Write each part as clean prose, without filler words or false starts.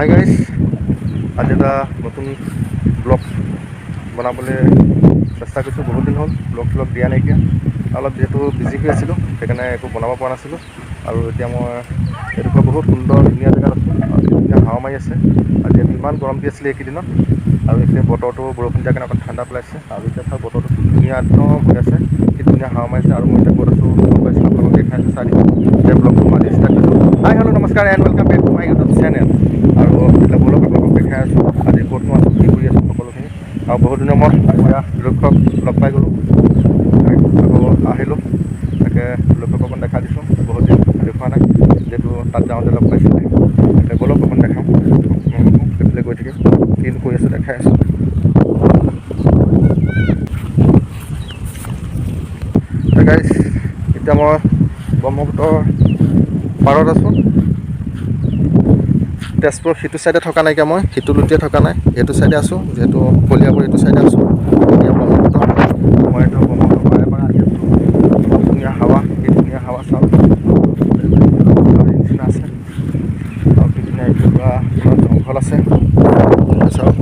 Hi guys, আজি এটা নতুন ব্লগ বনাবলৈ চেষ্টা কৰিছোঁ। বহুত দিন হ'ল ব্লগ দিয়া নাইকিয়া। অলপ যিহেতু বিজি হৈ আছিলোঁ, সেইকাৰণে একো বনাব পৰা নাছিলোঁ। আৰু এতিয়া মই এডোখৰ বহুত সুন্দৰ ধুনীয়া জেগাত আছোঁ আৰু ধুনীয়া হাৱা মাৰি আছে। আৰু যিহেতু ইমান গৰম দি আছিলে এইকেইদিনত, আৰু এইখিনি বতৰটো বৰষুণ দিয়াৰ কাৰণে অকণ ঠাণ্ডা পেলাইছে। আৰু এতিয়া ধৰক বতৰটো ধুনীয়া একদম হৈ আছে, কি ধুনীয়া হাৱা মাৰিছে। আৰু মই এতিয়া ক'ত আছোঁ আপোনালোকক দেখাই আছোঁ। চাই দিছোঁ এতিয়া ব্লগটো মই আজি ষ্টাৰ্ট কৰিছোঁ। হাই হেল্ল' নমস্কাৰ and welcome back to my YouTube channel. আৰু এতিয়া বলক আপোনালোকক দেখাই আছোঁ আজি ক'তনো আছোঁ, কি কৰি আছোঁ সকলোখিনি। আৰু বহুত দিনৰ মূৰত এতিয়া লক্ষ্যক লগ পাই গ'লোঁ, আকৌ আহিলোঁ, তাকে লক্ষ্যক অকণ দেখাই দিছোঁ। বহুত দিন দেখুওৱা নাই, যিহেতু তাত যাওঁতে লগ পাইছিলোঁ। তাকে বলক অকণ দেখাওঁ, সেইফালে গৈ থাকিম, কিনো কৰি আছোঁ দেখাই আছোঁ। গাইজ, এতিয়া মই ব্ৰহ্মপুত্ৰৰ পাৰত আছোঁ। তেজপুৰ সিটো ছাইডে থকা নাইকিয়া, মই সিটো লুটিয়ে থকা নাই, এইটো ছাইডে আছোঁ। যিহেতু কলিয়াবৰ এইটো ছাইডে আছোঁ। এতিয়া ব্ৰহ্মপুত্ৰ, মই এইটো ব্ৰহ্মপুত্ৰ পাৰে আহি আছোঁ। অলপ ধুনীয়া হাৱা, এই ধুনীয়া হাৱা চাওঁ নিচিনা আছে। আৰু কি ধুনীয়া এইটো পৰা কিমান জংঘল আছে চাওক।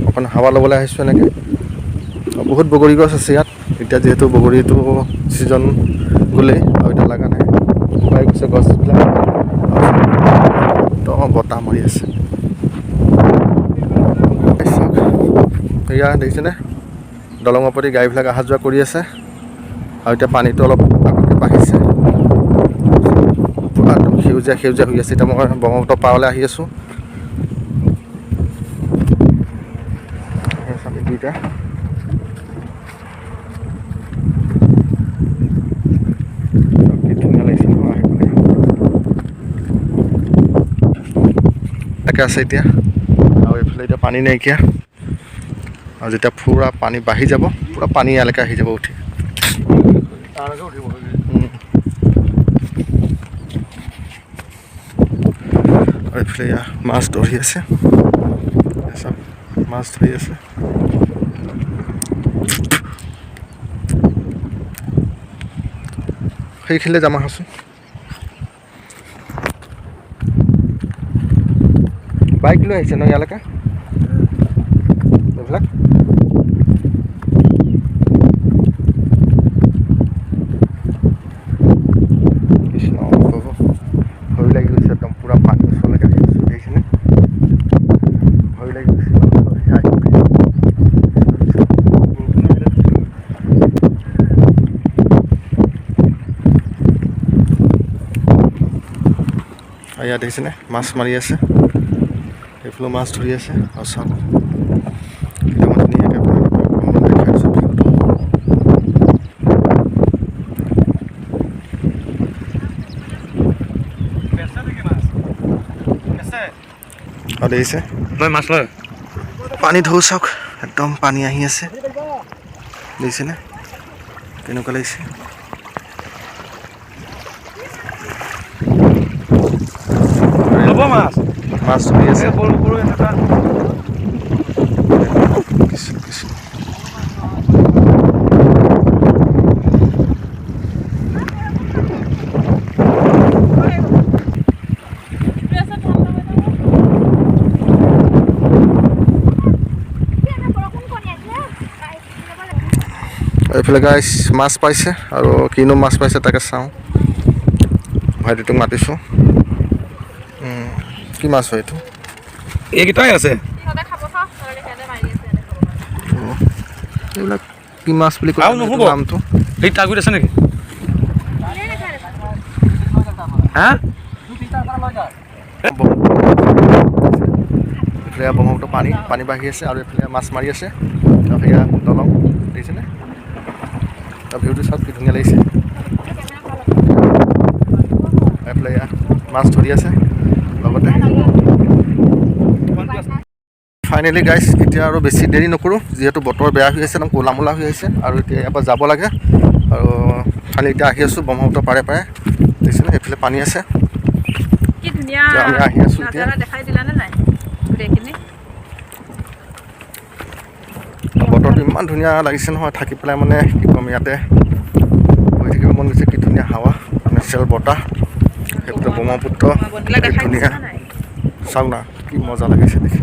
অকণ হাৱা ল'বলৈ আহিছোঁ এনেকৈ। বহুত বগৰী গছ আছে ইয়াত। এতিয়া যিহেতু বগৰীটো ছিজন গ'লেই আৰু এতিয়া লগা নাই, শুকাই গৈছে গছবিলাক। একদম বতাহ মাৰি আছে। এয়া দেখিছেনে, দলঙৰ প্ৰতি গাড়ীবিলাক অহা যোৱা কৰি আছে। আৰু এতিয়া পানীটো অলপ আগতকৈ বাঢ়িছে, পুৰা একদম সেউজীয়া সেউজীয়া হৈ আছে। এতিয়া মই ব্ৰহ্মপুত্ৰ পাৰলৈ আহি আছোঁ। আমি দুইটা কি ধুনীয়া লাগিছে নহয় আহিবলৈ। তাকে আছে এতিয়া, আৰু এইফালে এতিয়া পানী নাইকিয়া। আৰু যেতিয়া পূৰা পানী বাঢ়ি যাব, পূৰা পানী ইয়ালৈকে আহি যাব উঠি। আৰু এইফালে এয়া মাছ ধৰি আছে, মাছ ধৰি আছে। সেইখিনিলে যাম আহোঁচোন। বাইক লৈ আহিছে ন ইয়ালৈকে এইবিলাক। কৃষ্ণ প্ৰভু, ভয় লাগি গৈছে একদম, পূৰা পানী ওচৰলৈকে আহি গৈছোঁ, দেখিছেনে? ভয় লাগি গৈছে। ইয়াত দেখিছেনে মাছ মাৰি আছে, সেইফালেও মাছ ধৰি আছে। আৰু চাওক একদম ধুনীয়াকৈ দেখাই দিছোঁ ভিউটো। আৰু দেখিছে মাছ লয় পানী ঢৌ চাওক, একদম পানী আহি আছে, দেখিছেনে কেনেকুৱা লাগিছে। মাছ ধৰি আছে। এইফালে গাইছ মাছ পাইছে, আৰু কিনো মাছ পাইছে তাকে চাওঁ। ভাইটিটোক মাতিছোঁ। কি মাছ হয় এইটো? এইকেইটাই আছে। এইবিলাক কি মাছ বুলি কয় নামটো? সেই টাগুৰিত আছে নেকি? হা? এইফালে ব্ৰহ্মপুত্ৰ পানী বাঢ়ি আছে, আৰু এইফালে মাছ মাৰি আছে। আৰু সেয়া দলং দেখিছেনে? আৰু ভিউটো চাওক কি ধুনীয়া লাগিছে। এইফালে এয়া মাছ ধৰি আছে লগতে। ফাইনেলি গাইছ, এতিয়া আৰু বেছি দেৰি নকৰোঁ, যিহেতু বতৰ বেয়া হৈ আছে, একদম ক'লা মলা হৈ আহিছে। আৰু এতিয়া ইয়াৰ পৰা যাব লাগে। আৰু খালি এতিয়া আহি আছোঁ ব্ৰহ্মপুত্ৰ পাৰে পাৰে, দেখিছেনে সেইফালে পানী আছে। কি ধুনীয়া আমি আহি আছোঁ এতিয়া। দেখাই দিলানে নাই গোটেইখিনি? বতৰটো ইমান ধুনীয়া লাগিছে নহয়, থাকি পেলাই মানে কি ক'ম, ইয়াতে বহি থাকিব মন গৈছে। কি ধুনীয়া হাৱা, নেচাৰেল বতাহ, তো ব্ৰহ্মপুত্ৰ বনবিলাক কি দেখাই ধুনীয়া দিছে নাই চাওক না কি মজা লাগিছে দেখি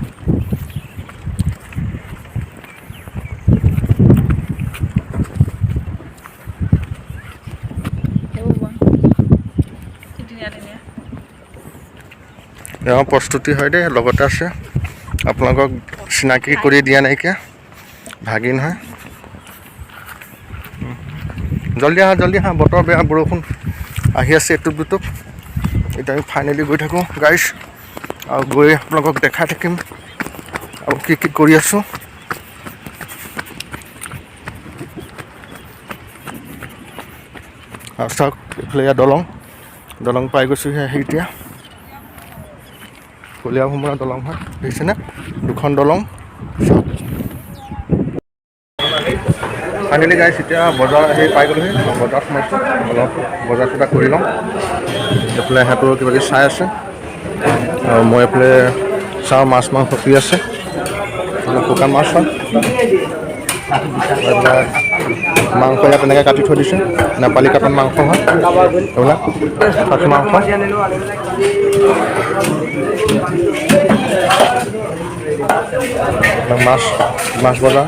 সেইবোৰ বন কি ধুনীয়া ধুনীয়া এওঁ প্ৰস্তুতি হয় দেই লগতে আছে আপোনালোকক চিনাকি কৰি দিয়া নাইকিয়া ভাগিন হয় জলদি আহা বতৰ বেয়া বৰষুণ আহি আছে এটুপ দুটুপ এতিয়া আমি ফাইনেলি গৈ থাকোঁ গাইছ আৰু গৈ আপোনালোকক দেখাই থাকিম আৰু কি কি কৰি আছোঁ আৰু চাওক এইফালে এয়া দলং পাই গৈছোঁহি আহি এতিয়া কলীয়া ভোমোৰা দলং হয় দেখিছেনে দুখন দলং ফাইনেলি গাইছ এতিয়া বজাৰ আহি পাই গ'লোহি বজাৰত সোমাইছোঁ অলপ বজাৰ চজাৰ কৰি লওঁ এইফালে সিহঁতৰ কিবা কিবি চাই আছে আৰু মই এইফালে চাওঁ মাছ মাংস কি আছে শুকান মাছ হয় এইবিলাক মাংস ইয়াত তেনেকৈ কাটি থৈ দিছে নেপালী কাটন মাংস হয় এইবিলাক খাচী মাংস মাছ বজাৰ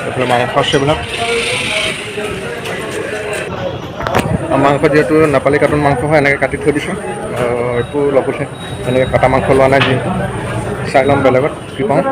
এইফালে মাংস আছে এইবিলাক মাংস যিহেতু নেপালী কাটন মাংস হয় এনেকৈ কাটি থৈ দিছোঁ একো লগতে এনেকৈ কাটা মাংস লোৱা নাই যিহেতু চাই ল'ম বেলেগত কি পাওঁ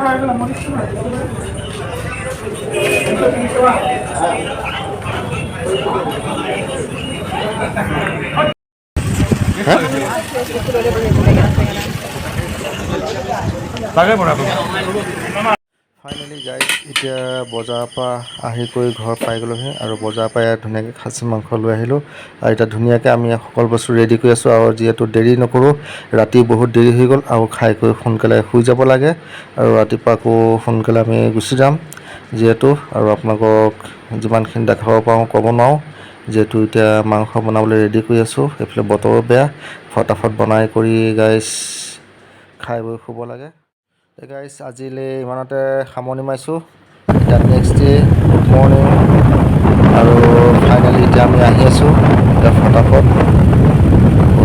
ফাইনেলি গাইজ এতিয়া বজাৰৰ পৰা আহি কৰি ঘৰ পাই গ'লোহি আৰু বজাৰৰ পৰা ইয়াত ধুনীয়াকৈ খাচী মাংস লৈ আহিলোঁ আৰু এতিয়া ধুনীয়াকৈ আমি সকলো বস্তু ৰেডি কৰি আছোঁ আৰু যিহেতু দেৰি নকৰোঁ ৰাতি বহুত দেৰি হৈ গ'ল আৰু খাই কৰি সোনকালে শুই যাব লাগে আৰু ৰাতিপুৱা আকৌ সোনকালে আমি গুচি যাম যিহেতু আৰু আপোনালোকক যিমানখিনি দেখাব পাৰোঁ ক'ব নোৱাৰোঁ যিহেতু এতিয়া মাংস বনাবলৈ ৰেডি কৰি আছোঁ এইফালে বতৰো বেয়া ফটাফট বনাই কৰি গাইজ খাই বৈ শুব লাগে গাইজ আজিলৈ ইমানতে সামৰণি মাৰিছোঁ এতিয়া নেক্সট ডে গুড মৰ্ণিং আৰু ফাইনেলি এতিয়া আমি আহি আছোঁ এতিয়া ফটাফট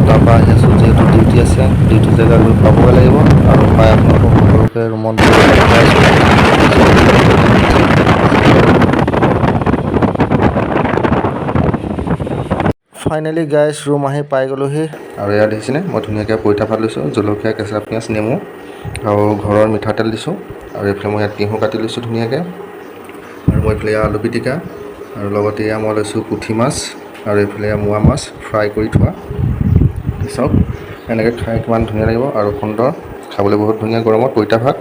তাৰপৰা আহি আছোঁ যিহেতু ডিউটি আছে ডিউটি জেগা গৈ পাবগৈ লাগিব আৰু পাই আপোনালোকক সকলোকে ৰুমত ফাইনেলি গাইজ ৰুম আহি পাই গ'লোহি আৰু ইয়াত দেখিছেনে মই ধুনীয়াকৈ পইতা ভাত লৈছোঁ জলকীয়া কেঁচা পিঁয়াজ নেমু আৰু ঘৰৰ মিঠাতেল দিছোঁ আৰু এইফালে মই ইয়াত তিহু কাটি লৈছোঁ ধুনীয়াকৈ আৰু মই এইফালে আলু পিটিকা আৰু লগতে এয়া মই লৈছোঁ পুঠি মাছ আৰু এইফালে মোৱা মাছ ফ্ৰাই কৰি থোৱা চাওক এনেকৈ খাই কিমান ধুনীয়া লাগিব আৰু সুন্দৰ খাবলৈ বহুত ধুনীয়া গৰমত পইতা ভাত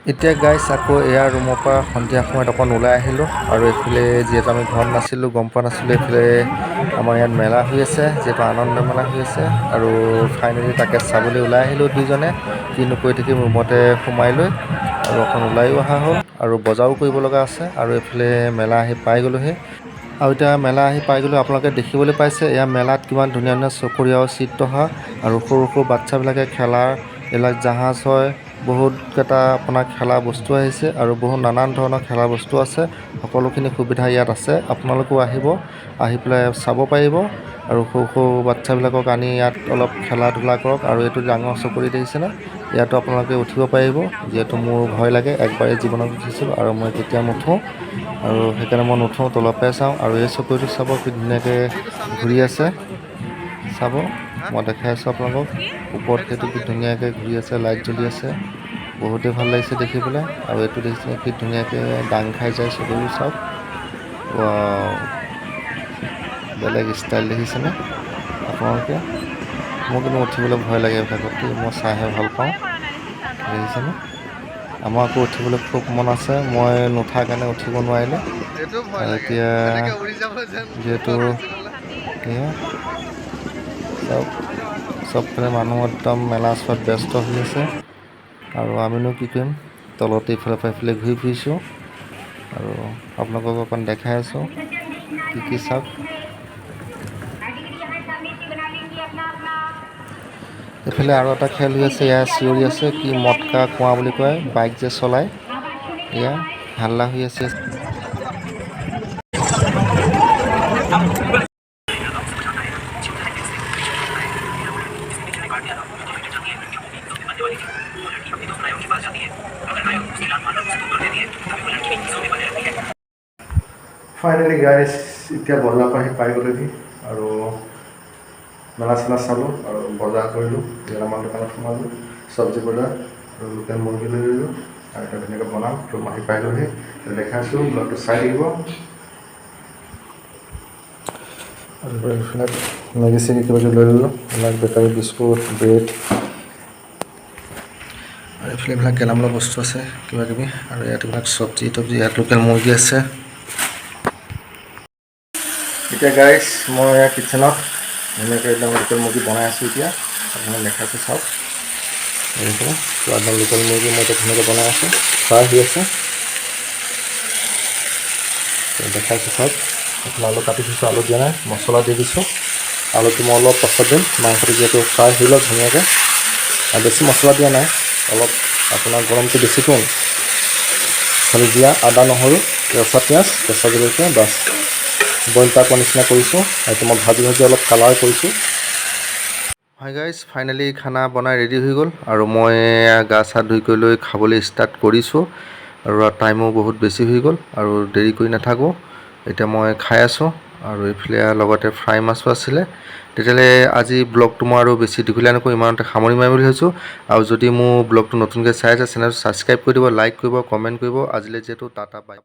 এতিয়া গাইজ আকৌ এয়া ৰুমৰ পৰা সন্ধিয়া সময়ত অকণ ওলাই আহিলোঁ আৰু এইফালে যিহেতু আমি ঘৰত নাছিলোঁ গম পোৱা নাছিলোঁ এইফালে আমাৰ ইয়াত মেলা হৈ আছে যিহেতু আনন্দ মেলা হৈ আছে আৰু ফাইনেলি তাকে চাবলৈ ওলাই আহিলোঁ দুইজনে কিনো কৰি থাকিম ৰুমতে সোমাই লৈ আৰু অকণ ওলাইও অহা হ'ল আৰু বজাৰো কৰিব লগা আছে আৰু এইফালে মেলা আহি পাই গ'লোহি আৰু এতিয়া মেলা আহি পাই গ'লোঁ আপোনালোকে দেখিবলৈ পাইছে এয়া মেলাত কিমান ধুনীয়া ধুনীয়া চকৰীয়া চিত্ৰ হয় আৰু সৰু সৰু বাচ্ছাবিলাকে খেলাৰ এইবিলাক জাহাজ হয় বহুতকেইটা আপোনাৰ খেলা বস্তু আহিছে আৰু বহুত নানান ধৰণৰ খেলা বস্তু আছে সকলোখিনি সুবিধা ইয়াত আছে আপোনালোকেও আহিব আহি পেলাই চাব পাৰিব আৰু সৰু সৰু বাচ্ছাবিলাকক আনি ইয়াত অলপ খেলা ধূলা কৰক আৰু এইটো ডাঙৰ চকৰি দেখিছেনে ইয়াতো আপোনালোকে উঠিব পাৰিব যিহেতু মোৰ ভয় লাগে একবাৰেই জীৱনত উঠিছিলোঁ আৰু মই কেতিয়া নুঠোঁ আৰু সেইকাৰণে মই নুঠোঁ তলপে চাওঁ আৰু এই চকৰিটো চাব কি ধুনীয়াকৈ ঘূৰি আছে চাব মই দেখাই আছোঁ আপোনালোকক ওপৰত সেইটো কি ধুনীয়াকৈ ঘূৰি আছে লাইট জ্বলি আছে বহুতেই ভাল লাগিছে দেখিবলৈ আৰু এইটো দেখিছে কি ধুনীয়াকৈ দাং খাই যায় চকৰিটো চাওক বেলেগ ষ্টাইল দেখিছেনে আপোনালোকে মোৰ কিন্তু উঠিবলৈ ভয় লাগে এইবিলাকত মই চাইহে ভাল পাওঁ দেখিছেনে আমাৰ আকৌ উঠিবলৈ খুব মন আছে মই নুঠাৰ কাৰণে উঠিব নোৱাৰিলোঁ এতিয়া যিহেতু চবফালে মানুহ একদম মেলা চোৱাত ব্যস্ত হৈ আছে আৰু আমিনো কি কৰিম তলতে ইফালে পৰা ইফালে ঘূৰি ফুৰিছোঁ আৰু আপোনালোকক অকণ দেখাই আছোঁ কি চাওক এইফালে আৰু এটা খেল হৈ আছে এয়া চিঞৰি আছে কি মটকা কুঁৱা বুলি কয় বাইক যে চলায় এয়া হাল্লা হৈ আছে ফাইনেলি গাইজ এতিয়া বজাৰৰ পৰা আহি পাই গ'লেহি আৰু মেলা চেলা চালোঁ আৰু বজাৰ কৰিলোঁ গেলামাল দোকানত সোমালোঁ চব্জি বজাৰ আৰু লোকেল মুৰ্গী লৈ ল'লোঁ আৰু এতিয়া ধুনীয়াকৈ বনাম তো আহি পাই গ'লেহি দেখাইছোঁ ব্লগটো চাই থাকিব আৰু এইবিলাক মেগি চেগি কিবা কিবি লৈ ল'লোঁ এইবিলাক বেটাৰী বিস্কুট ব্ৰেড আৰু এইফালে এইবিলাক গেলামালৰ বস্তু আছে কিবা কিবি আৰু ইয়াত এইবিলাক চব্জি তব্জি ইয়াত লোকেল মুৰ্গী আছে এতিয়া গাইজ মই কিটচেনত ধুনীয়াকৈ একদম লোকেল মুৰ্গী বনাই আছোঁ এতিয়া আপোনাক দেখাইছোঁ চাওক এইফালে তো একদম লোকেল মুৰ্গী মই এতিয়া ধুনীয়াকৈ বনাই আছোঁ ফ্ৰাই হৈ আছে দেখাইছোঁ চাওক এইফালে আলু কাটি দিছোঁ আলু দিয়া নাই মছলা দি দিছোঁ আলুটো মই অলপ পাছত দিম মাংসটো যিহেতু ফ্ৰাই হৈ লওক ধুনীয়াকৈ আৰু বেছি মছলা দিয়া নাই অলপ আপোনাৰ গৰমটো বেছিকৈ খালি দিয়া আদা নহৰু কেঁচা পিঁয়াজ কেঁচা জলকীয়া বাছ বইল টাইপৰ নিচিনা কৰিছোঁ আৰু মই ভাজি অলপ কালাৰ কৰিছোঁ হাই গাইজ ফাইনেলি খানা বনাই ৰেডি হৈ গ'ল আৰু মই গা চা ধুই কৰি লৈ খাবলৈ ষ্টাৰ্ট কৰিছোঁ আৰু টাইমো বহুত বেছি হৈ গ'ল আৰু দেৰি কৰি নাথাকোঁ এতিয়া মই খাই আছোঁ আৰু এইফালে লগতে ফ্ৰাই মাছো আছিলে তেতিয়াহ'লে আজি ব্লগটো মই আৰু বেছি দীঘলীয়া নকৰোঁ ইমানতে সামৰি মাৰিম বুলি ভাবিছোঁ আৰু যদি মোৰ ব্লগটো নতুনকৈ চাই আছে চেনেলটো ছাবস্ক্ৰাইব কৰি দিব লাইক কৰিব কমেণ্ট কৰিব আজিলৈ যিহেতু টাটা বাই